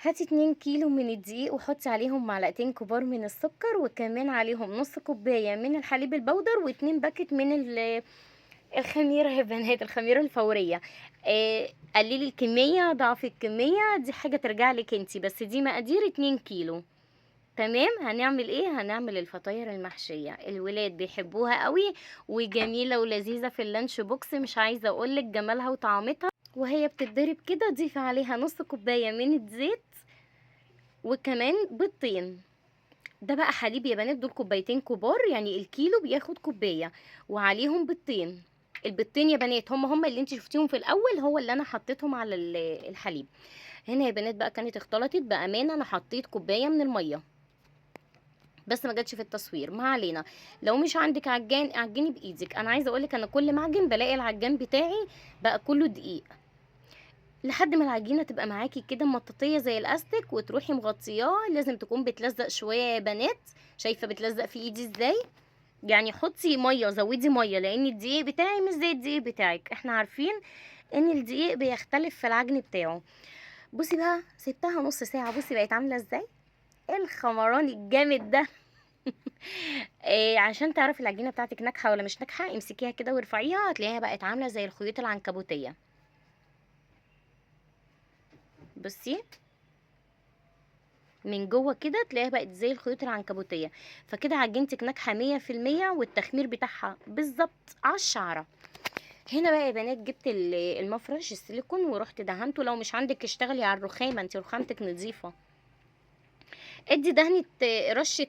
هاتي 2 كيلو من الدقيق وحطي عليهم معلقتين كبار من السكر، وكمان عليهم نص كوباية من الحليب البودر، و2 باكت من الخميرة يا بنات، الخميرة الفورية. قللي الكمية، ضعفي الكمية، دي حاجة ترجع لك انتي، بس دي مقادير 2 كيلو. تمام. هنعمل ايه؟ هنعمل الفطاير المحشية، الولاد بيحبوها قوي وجميلة ولذيذة في اللانش بوكس، مش عايزة اقولك جمالها وطعمتها. وهي بتتضرب كده ضيفي عليها نص كوباية من الزيت، وكمان بيضتين. ده بقى حليب يا بنات، دول كوبايتين كبار، يعني الكيلو بياخد كوباية، وعليهم بيضتين. البيضتين يا بنات هم اللي انت شفتيهم في الاول، هو اللي انا حطيتهم على الحليب. هنا يا بنات بقى كانت اختلطت بامانه، انا حطيت كوبايه من الميه بس ما جاتش في التصوير، ما علينا. لو مش عندك عجان اعجني بايدك. انا عايزه اقولك انا كل ما اعجن بلاقي العجان بتاعي بقى كله دقيق، لحد ما العجينه تبقى معاكي كده مطاطيه زي الاستيك، وتروحي مغطياه. لازم تكون بتلزق شويه يا بنات، شايفه بتلزق في ايدي ازاي؟ يعني حطي ميه، زودي ميه، لان الدقيق بتاعي مش زي الدقيق بتاعك، احنا عارفين ان الدقيق بيختلف في العجن بتاعه. بصي بقى سبتها نص ساعه، بصي بقت عامله ازاي الخمران الجامد ده. إيه، عشان تعرفي العجينه بتاعتك ناجحه ولا مش ناجحه، امسكيها كده وارفعيها، هتلاقيها بقت عامله زي الخيوط العنكبوتيه. بصي من جوه كده تلاقيها بقت زي الخيوط العنكبوتيه، فكده عجينتك ناجحه 100%، والتخمير بتاعها بالظبط على الشعره. هنا بقى يا بنات جبت المفرش السيليكون ورحت دهنته. لو مش عندك اشتغلي على الرخامه، انت رخامتك نظيفه. ادي دهنه رشه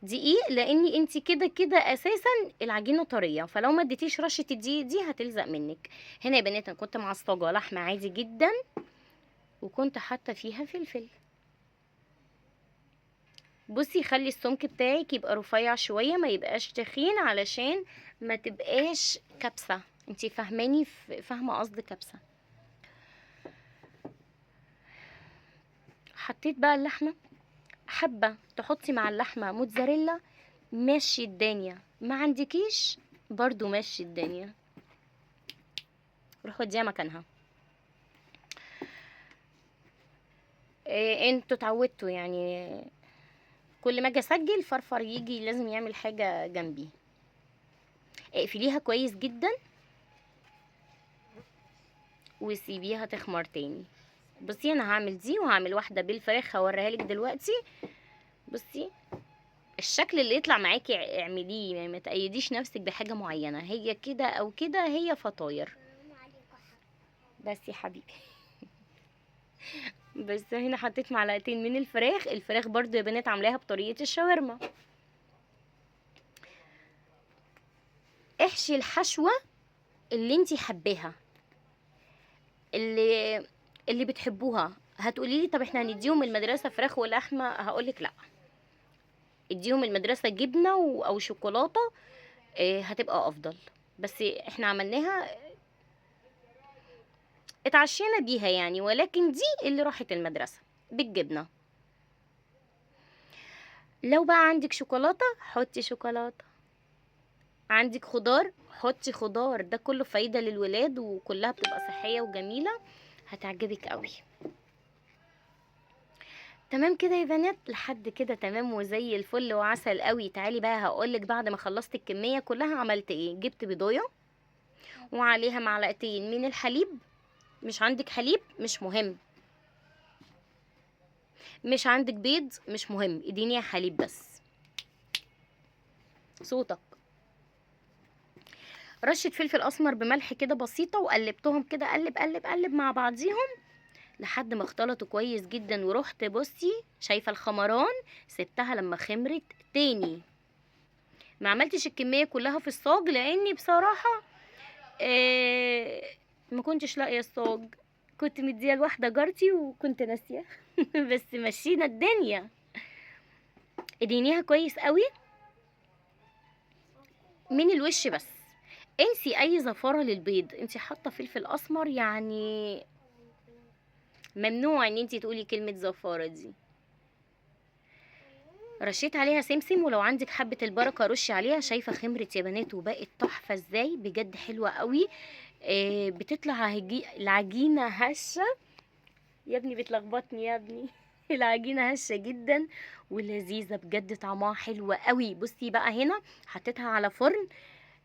دقيق، لاني انت كده كده اساسا العجينه طريه، فلو ما اديتيش رشه الدقيق دي هتلزق منك. هنا يا بنات انا كنت معصجه لحمه عادي جدا، وكنت حاطه فيها فلفل. بصي خلي السمك بتاعك يبقى رفيع شويه، ما يبقاش تخين، علشان ما تبقاش كبسه. انتي فاهماني؟ فاهمه قصد كبسه. حطيت بقى اللحمه، حابه تحطي مع اللحمه موتزاريلا ماشي الدنيا، ما عندكيش برضو ماشي الدنيا، روح وديها مكانها. إيه انتوا اتعودتوا يعني، كل ما اجي اسجل فرفر يجي لازم يعمل حاجه جنبي. اقفليها كويس جدا وسيبيها تخمر تاني. بصي انا هعمل دي وهعمل واحده بالفراخ هوريها لك دلوقتي. بصي الشكل اللي يطلع معاكي اعمليه، يعني ما تقيديش نفسك بحاجه معينه، هي كده او كده هي فطاير. بس يا حبيبي بس هنا حطيت معلقتين من الفراخ برضو يا بنات عاملاها بطريقه الشاورما. احشي الحشوه اللي انتي حباها، اللي اللي بتحبوها. هتقولي لي طب احنا هنديهم المدرسه فراخ ولحمه، هقولك لا، اديهم المدرسه جبنه او شوكولاته، هتبقى افضل. بس احنا عملناها اتعشينا بيها يعني، ولكن دي اللي راحت المدرسه بالجبنه. لو بقى عندك شوكولاته حطي شوكولاته، عندك خضار حطي خضار، ده كله فايده للولاد وكلها بتبقى صحيه وجميله، هتعجبك قوي. تمام كده يا بنات، لحد كده تمام وزي الفل وعسل قوي. تعالي بقى هقولك بعد ما خلصت الكميه كلها عملت ايه. جبت بيضايه وعليها معلقتين من الحليب، مش عندك حليب مش مهم، مش عندك بيض مش مهم، اديني حليب بس. صوتك. رشه فلفل اسمر بملح كده بسيطه، وقلبتهم كده، قلب قلب قلب مع بعضيهم لحد ما اختلطوا كويس جدا. ورحت بصي شايفه الخمران، سبتها لما خمرت تاني. ما عملتش الكميه كلها في الصاج لاني بصراحه ما كنتش لاقيه الصاج، كنت مديه لواحده جارتي وكنت ناسيه بس مشينا الدنيا. ادينيها كويس قوي من الوش بس، انسي اي زفاره للبيض، انتي حاطه فلفل اسمر، يعني ممنوع ان انتي تقولي كلمه زفاره دي. رشيت عليها سمسم، ولو عندك حبه البركه رشي عليها. شايفه خمرت يا بنات وبقت تحفه ازاي، بجد حلوه قوي. بتطلع العجينه هشه يا ابني بتلخبطني يا ابني. العجينة هشة جدا ولذيذة بجد، طعمها حلو قوي. بصي بقى هنا حطيتها على فرن،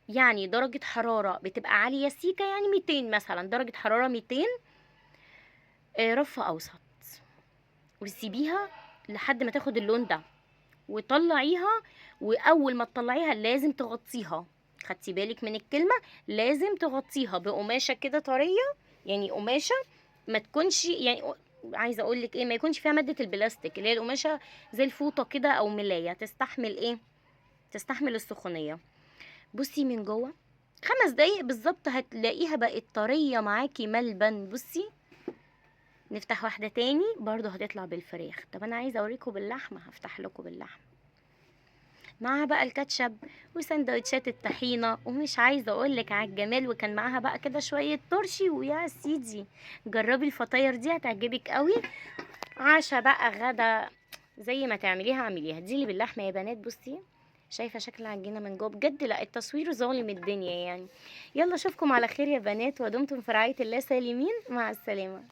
يعني درجة حرارة بتبقى عالية سيكة، يعني 200 مثلا، درجة حرارة 200، رف أوسط، وتسيبيها لحد ما تاخد اللون ده وطلعيها. واول ما تطلعيها لازم تغطيها، خدتي بالك من الكلمة، لازم تغطيها بقماشة كده طرية، يعني قماشة ما تكونش يعني، عايزة اقول لك ايه، ما يكونش فيها مادة البلاستيك، اللي هي القماشة زي الفوطة كده او ملاية، تستحمل ايه، تستحمل السخونية. بصي من جوه 5 دقايق بالظبط هتلاقيها بقت طرية معاكي ملبن. بصي نفتح واحدة تاني برضو هتطلع بالفراخ. طب انا عايزة اوريكم باللحمة، هفتح لكم باللحمة معاها بقى الكاتشب وسندوتشات الطحينة، ومش عايزة اقولك على الجمال، وكان معاها بقى كده شوية ترشي، ويا سيدي جربي الفطاير دي هتعجبك قوي. عشا بقى غدا زي ما تعمليها اعمليها. دي اللي باللحمة يا بنات. بصي شايفة شكل العجينة من جوه بجد، لا التصوير ظالم الدنيا يعني. يلا اشوفكم على خير يا بنات، ودمتم في رعاية الله سالمين، مع السلامة.